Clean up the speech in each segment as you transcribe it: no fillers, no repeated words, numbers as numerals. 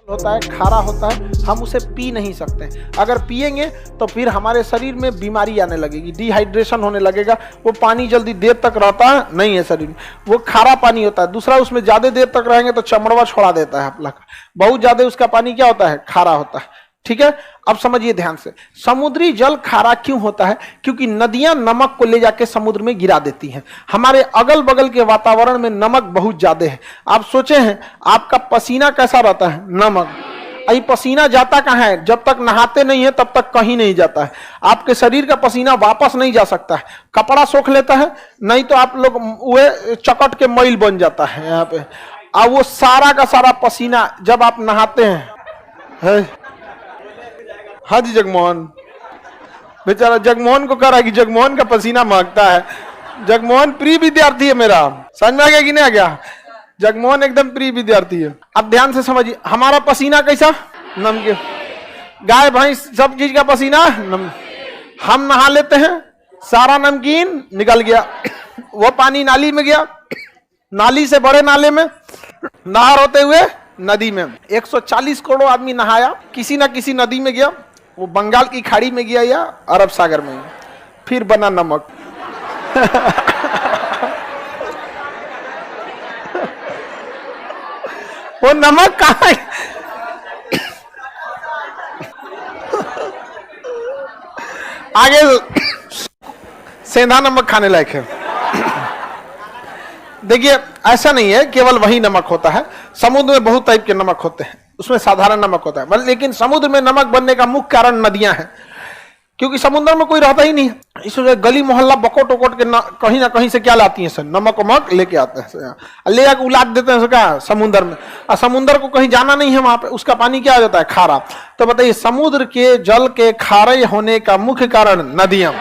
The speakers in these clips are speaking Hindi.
होता है, खारा होता है, हम उसे पी नहीं सकते। अगर पिएंगे तो फिर हमारे शरीर में बीमारी आने लगेगी, डिहाइड्रेशन होने लगेगा। वो पानी जल्दी देर तक रहता है नहीं है शरीर में, वो खारा पानी होता है। दूसरा, उसमें ज़्यादा देर तक रहेंगे तो चमड़वा छोड़ा देता है आपला का, बहुत ज़्यादा उसका पानी क्या होता है, खारा होता है। ठीक है, अब समझिए ध्यान से, समुद्री जल खारा क्यों होता है? क्योंकि नदियां नमक को ले जाके समुद्र में गिरा देती हैं। हमारे अगल बगल के वातावरण में नमक बहुत ज्यादा है। आप सोचे हैं आपका पसीना कैसा रहता है? नमक। अभी पसीना जाता कहाँ है? जब तक नहाते नहीं है तब तक कहीं नहीं जाता है। आपके शरीर का पसीना वापस नहीं जा सकता है, कपड़ा सोख लेता है, नहीं तो आप लोग वह चकट के मैल बन जाता है यहाँ पे। और वो सारा का सारा पसीना जब आप नहाते हैं, हाँ जी जगमोहन, बेचारा जगमोहन को कह रहा है कि जगमोहन का पसीना महकता है। जगमोहन प्रिय विद्यार्थी है मेरा, समझ में आ गया कि नहीं आ गया? जगमोहन एकदम प्रिय विद्यार्थी है। अब ध्यान से समझिए, हमारा पसीना कैसा? नमकीन। गाय भैंस सब चीज का पसीना हम नहा लेते हैं, सारा नमकीन निकल गया, वो पानी नाली में गया, नाली से बड़े नाले में, नहर होते हुए नदी में। 140 करोड़ आदमी नहाया, किसी ना किसी नदी में गया, वो बंगाल की खाड़ी में गया या अरब सागर में गया, फिर बना नमक। वो नमक कहाँ है? आगे सेंधा नमक खाने लायक है। देखिए, ऐसा नहीं है केवल वही नमक होता है, समुद्र में बहुत टाइप के नमक होते हैं, उसमें साधारण नमक होता है, लेकिन समुद्र में नमक बनने का मुख्य कारण नदियां हैं, क्योंकि समुद्र में कोई रहता ही नहीं है। इसलिए गली मोहल्ला बकोट वकोट के कहीं ना कहीं से क्या लाती हैं सर? नमक वमक लेके आते हैं, ले आके उलाट देते हैं क्या समुद्र में, और समुद्र को कहीं जाना नहीं है, वहां पे उसका पानी क्या आ जाता है? खारा। तो बताइए, समुद्र के जल के खारे होने का मुख्य कारण नदियां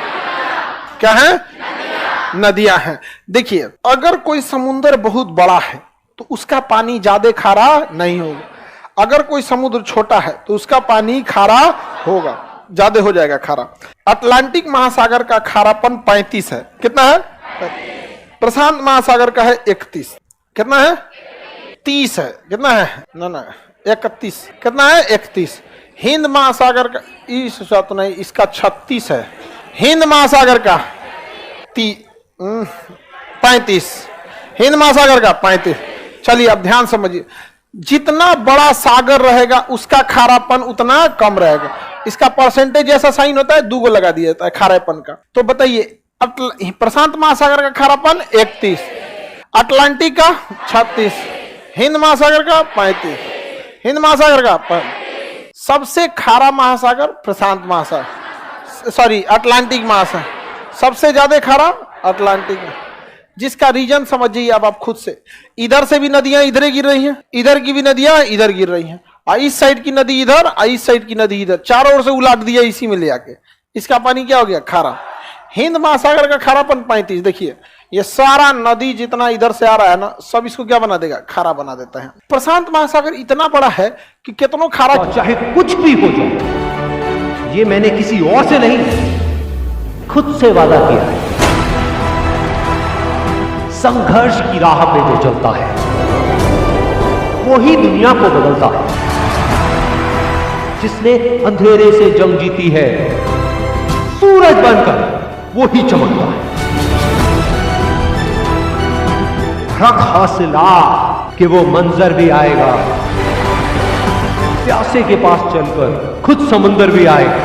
क्या है? नदियां हैं। देखिए, अगर कोई समुद्र बहुत बड़ा है तो उसका पानी ज्यादा खारा नहीं होगा, अगर कोई समुद्र छोटा है तो उसका पानी खारा होगा, ज्यादा हो जाएगा खारा। अटलांटिक महासागर का खारापन 35 है, कितना है? प्रशांत महासागर का है 31, कितना है? 30 है, कितना है? ना 31, कितना है? 31। हिंद महासागर का इस तो नहीं, इसका 36 है। हिंद महासागर का 35, हिंद महासागर का 35। चलिए अब ध्यान समझिए, जितना बड़ा सागर रहेगा उसका खारापन उतना कम रहेगा। इसका परसेंटेज ऐसा साइन होता है, 2 को लगा दिया जाता है खारेपन का। तो बताइए, प्रशांत महासागर का खारापन 31, अटलांटिक का 36, हिंद महासागर का 35, हिंद महासागर का सबसे खारा महासागर प्रशांत महासागर, सॉरी अटलांटिक महासागर, सबसे ज्यादा खारा अटलांटिक में। जिसका रीजन समझिए अब आप खुद से, इधर से भी नदियां इधर गिर रही हैं, इधर की भी नदियां इधर गिर रही हैं, इस साइड की नदी इधर, इस साइड की नदी इधर, चारों ओर से उलाट दिया इसी में ले आके, इसका पानी क्या हो गया? खारा। हिंद महासागर का खारापन 35। देखिए, ये सारा नदी जितना इधर से आ रहा है ना, सब इसको क्या बना देगा? खारा बना देता है। प्रशांत महासागर इतना बड़ा है कि कितनों खारा, चाहे कुछ भी हो जाए, ये मैंने किसी और से नहीं, खुद से वादा किया है। संघर्ष की राह पे जो चलता है वो ही दुनिया को बदलता है। जिसने अंधेरे से जंग जीती है, सूरज बनकर वो ही चमकता है। हक हासिल कि वो मंजर भी आएगा, प्यासे के पास चलकर खुद समुंदर भी आएगा।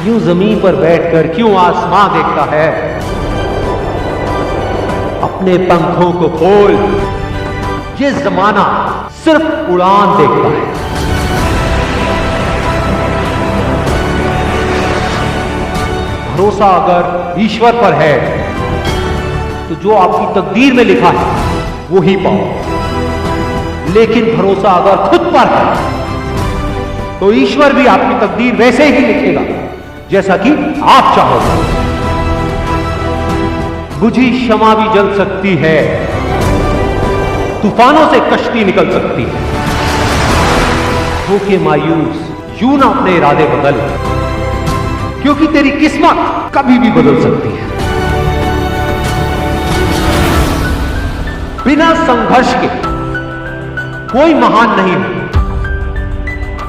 यूं जमीन पर बैठकर क्यों आसमां देखता है? अपने पंखों को खोल, ये जमाना सिर्फ उड़ान देखता है। भरोसा अगर ईश्वर पर है तो जो आपकी तकदीर में लिखा है वो ही पाओ, लेकिन भरोसा अगर खुद पर है तो ईश्वर भी आपकी तकदीर वैसे ही लिखेगा जैसा कि आप चाहोगे। बुझी शमा भी जल सकती है, तूफानों से कश्ती निकल सकती है। होके मायूस यूं ना अपने इरादे बदल, क्योंकि तेरी किस्मत कभी भी बदल सकती है। बिना संघर्ष के कोई महान नहीं है।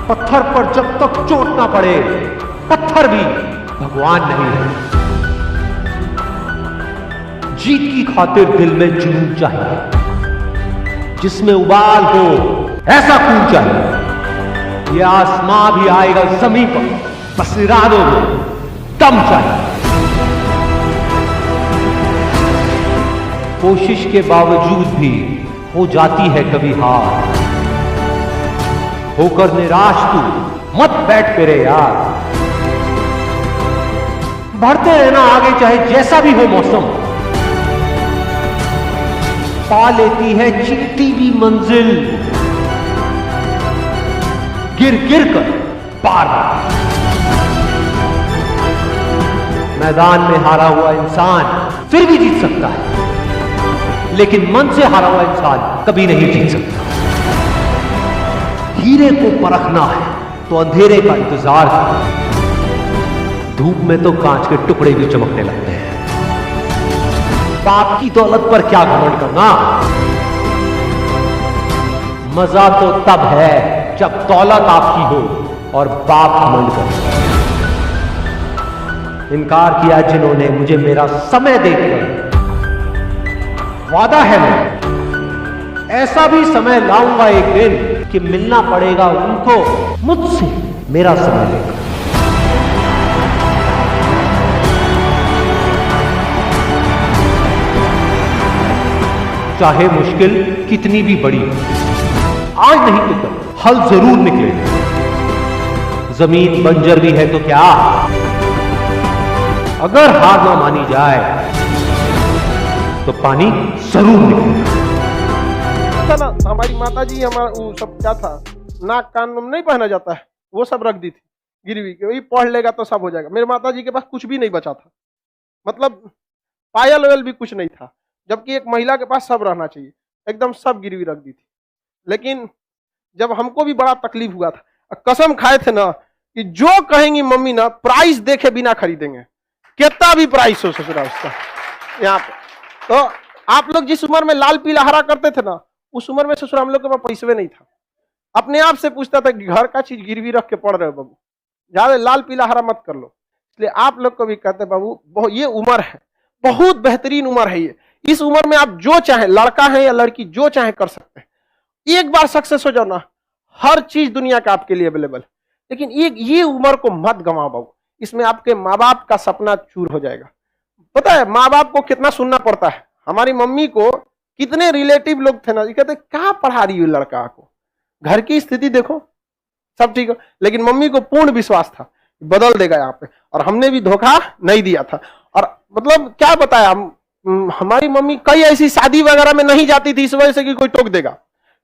पत्थर पर जब तक चोट ना पड़े, पत्थर भी भगवान नहीं है। जीत की खातिर दिल में जुनून चाहिए, जिसमें उबाल हो ऐसा खून चाहिए। ये आसमां भी आएगा जमीन पर, बस इरादों में दम चाहिए। कोशिश के बावजूद भी हो जाती है कभी हार। होकर निराश तू मत बैठ फिरे यार। बढ़ते रहना आगे चाहे जैसा भी हो मौसम। पा लेती है चींटी भी मंजिल, गिर गिर कर पार। मैदान में हारा हुआ इंसान फिर भी जीत सकता है, लेकिन मन से हारा हुआ इंसान कभी नहीं जीत सकता। हीरे को परखना है तो अंधेरे का इंतजार कर। धूप में तो कांच के टुकड़े भी चमकने लगते हैं। बाप की दौलत पर क्या घमंड करना। मजा तो तब है जब दौलत आपकी हो और बाप घमंड करे। इनकार किया जिन्होंने मुझे मेरा समय देकर, वादा है मैं ऐसा भी समय लाऊंगा एक दिन कि मिलना पड़ेगा उनको मुझसे मेरा समय लेकर। चाहे मुश्किल कितनी भी बड़ी हो, आज नहीं तो कल हल जरूर निकलेगा। जमीन बंजर भी है तो क्या, अगर हार ना मानी जाए तो पानी जरूर निकलेगा। ना हमारी माता जी हमारा वो सब क्या था, नाक कान में नहीं पहना जाता है, वो सब रख दी थी गिरवी के। वही पढ़ लेगा तो सब हो जाएगा। मेरे माता जी के पास कुछ भी नहीं बचा था, मतलब पायल वायल भी कुछ नहीं था, जबकि एक महिला के पास सब रहना चाहिए। एकदम सब गिरवी रख दी थी। लेकिन जब हमको भी बड़ा तकलीफ हुआ था, कसम खाए थे ना कि जो कहेंगी मम्मी ना प्राइस देखे बिना खरीदेंगे, कितना भी प्राइस हो ससुरा उसका। यहाँ पे तो आप लोग जिस उम्र में लाल पीला हरा करते थे ना, उस उम्र में ससुर हम लोग के पास पैसे नहीं था। अपने आप से पूछता था कि घर का चीज गिरवी रख के पढ़ रहे हो बाबू, ज्यादा लाल पीला हरा मत कर लो। इसलिए आप लोग को भी कहते बाबू ये उम्र है, बहुत बेहतरीन उम्र है ये। इस उम्र में आप जो चाहे, लड़का है या लड़की, जो चाहे कर सकते हैं। एक बार सक्सेस हो जाओ ना, हर चीज दुनिया का आपके लिए अवेलेबल है। लेकिन ये उम्र को मत गंवाओ बाबू, इसमें आपके माँ बाप का सपना चूर हो जाएगा। पता है माँ बाप को कितना सुनना पड़ता है। हमारी मम्मी को कितने रिलेटिव लोग थे ना, ये कहते क्या पढ़ा रही है लड़का को, घर की स्थिति देखो सब ठीक है। लेकिन मम्मी को पूर्ण विश्वास था बदल देगा यहाँ पे, और हमने भी धोखा नहीं दिया था। और मतलब क्या बताया, हमारी मम्मी कई ऐसी शादी वगैरह में नहीं जाती थी इस वजह से कि कोई टोक देगा।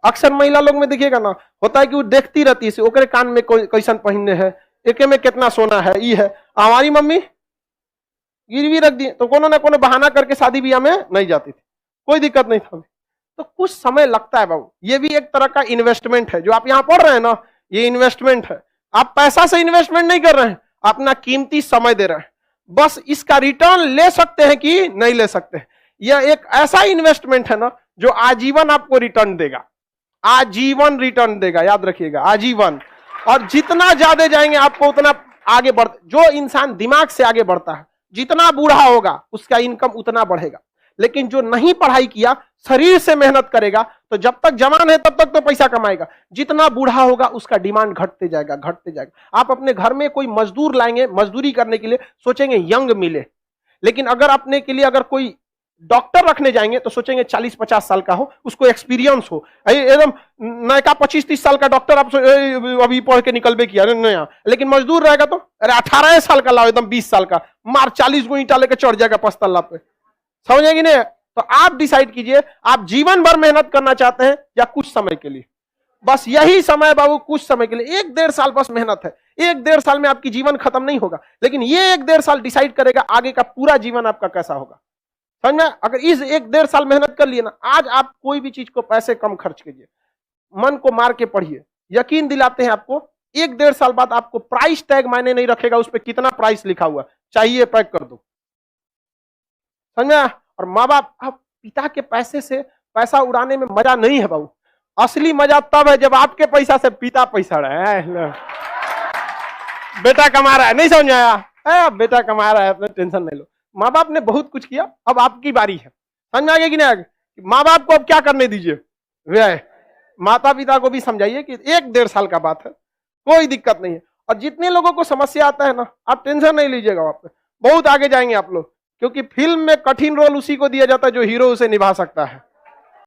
अक्सर महिला लोग में देखिएगा ना, होता है कि वो देखती रहती है ओकरे कान में कैसन पहनने है, एके में कितना सोना है, ये है। हमारी मम्मी गिरवी रख दी तो कोनो ना कोनो बहाना करके शादी ब्याह में नहीं जाती थी, कोई दिक्कत नहीं था। तो कुछ समय लगता है बाबू, ये भी एक तरह का इन्वेस्टमेंट है। जो आप यहाँ पढ़ रहे हैं ना, ये इन्वेस्टमेंट है। आप पैसा से इन्वेस्टमेंट नहीं कर रहे हैं, अपना कीमती समय दे रहे हैं। बस इसका रिटर्न ले सकते हैं कि नहीं ले सकते हैं। यह एक ऐसा इन्वेस्टमेंट है ना जो आजीवन आपको रिटर्न देगा, आजीवन रिटर्न देगा, याद रखिएगा, आजीवन। और जितना ज्यादा जाएंगे आपको उतना आगे बढ़, जो इंसान दिमाग से आगे बढ़ता है, जितना बूढ़ा होगा उसका इनकम उतना बढ़ेगा। लेकिन जो नहीं पढ़ाई किया, शरीर से मेहनत करेगा, तो जब तक जवान है तब तक तो पैसा कमाएगा। जितना बूढ़ा होगा उसका डिमांड घटते जाएगा, घटते जाएगा। आप अपने घर में कोई मजदूर लाएंगे, मजदूरी करने के लिए सोचेंगे यंग मिले। लेकिन अगर अपने के लिए अगर कोई डॉक्टर रखने जाएंगे तो सोचेंगे 40-50 साल का हो, उसको एक्सपीरियंस हो। एकदम नयका 25-30 साल का डॉक्टर आप अभी पढ़ के निकलबे किया नया। लेकिन मजदूर रहेगा तो अरे 18 साल का लाओ, एकदम 20 साल का, मार 40 गो ईंटा लेके चढ़ जाएगा 5 तल्ला पे। समझेगी नहीं? तो आप डिसाइड कीजिए, आप जीवन भर मेहनत करना चाहते हैं या कुछ समय के लिए। बस यही समय बाबू, कुछ समय के लिए, 1-1.5 साल बस मेहनत है। 1-1.5 साल में आपकी जीवन खत्म नहीं होगा, लेकिन ये 1-1.5 साल डिसाइड करेगा आगे का पूरा जीवन आपका कैसा होगा। समझ में? अगर इस 1-1.5 साल मेहनत कर लिए ना, आज आप कोई भी चीज को पैसे कम खर्च कीजिए, मन को मार के पढ़िए, यकीन दिलाते हैं आपको 1-1.5 साल बाद आपको प्राइस टैग मायने नहीं रखेगा, उस पर कितना प्राइस लिखा हुआ चाहिए पैक कर दो। समझ में? और माँ बाप, पिता के पैसे से पैसा उड़ाने में मजा नहीं है बाबू। असली मजा तब है जब आपके पैसा से पिता पैसा रहा है। बेटा कमा रहा है, नहीं समझ आया, बेटा कमा रहा है, अपने टेंशन नहीं लो। माँ बाप ने बहुत कुछ किया, अब आपकी बारी है। समझ में आ गया कि नहीं आ गया? माँ बाप को अब क्या करने दीजिए, वे माता पिता को भी समझाइए कि 1-1.5 साल का बात है, कोई दिक्कत नहीं है। और जितने लोगों को समस्या आता है ना, आप टेंशन नहीं लीजिएगा, आप बहुत आगे जाएंगे आप लोग, क्योंकि फिल्म में कठिन रोल उसी को दिया जाता है जो हीरो उसे निभा सकता है।